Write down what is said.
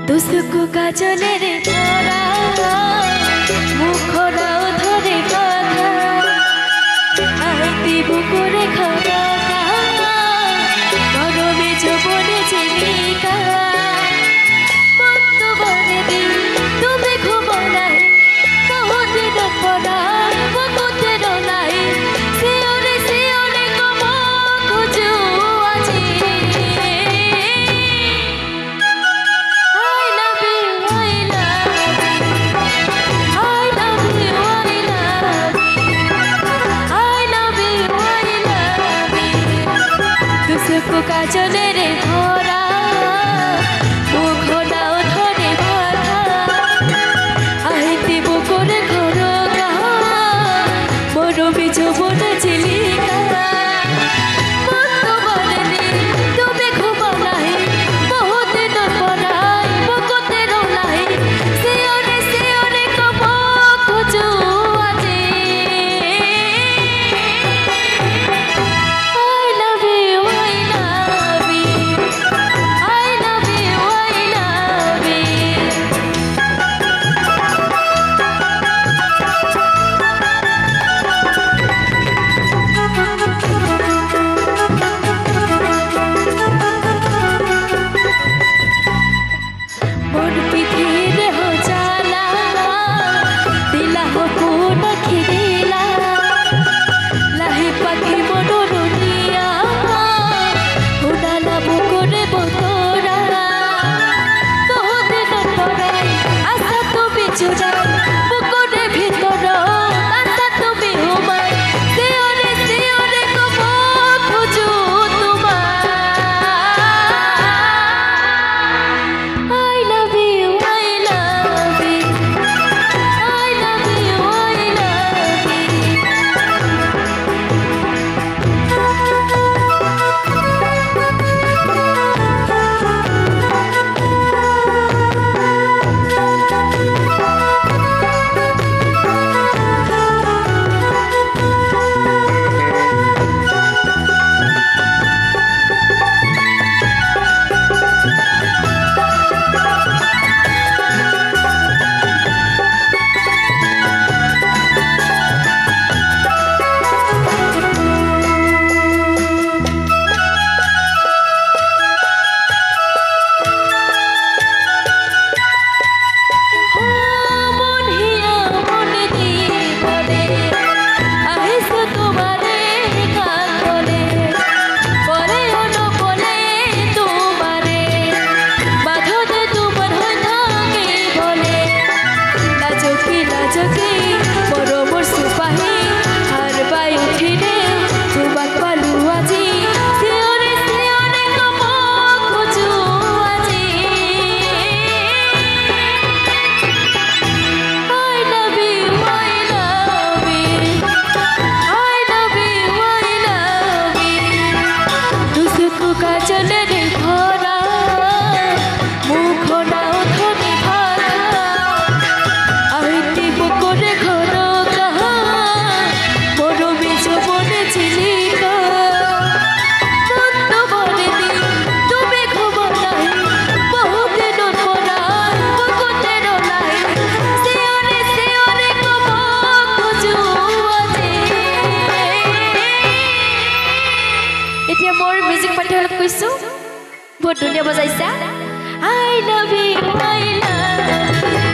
দুসুকু কাজলের ধরা মুখরাও ধরে কথা আইতি বুকুরে খরা গরমে যৌবনে চিলিকা মন্ত বনে দিন তুমি ঘুমলাই কহতে ডপলাই বকতে ডলাই শিওরে শিওরে কম খুঁজু আজি কাজলের ধরা মুখনাও ধরে বাধা আইতি বুকুরে ঘোর মরবি যৌবন চিলিকা মন্ত বনে তুমি ঘুমালাই বহুতে ডপলাই বকতে রলাই শিওরে শিওরে কব খুঁজু আজি বহুত ধুনীয়া বজাইছা I love you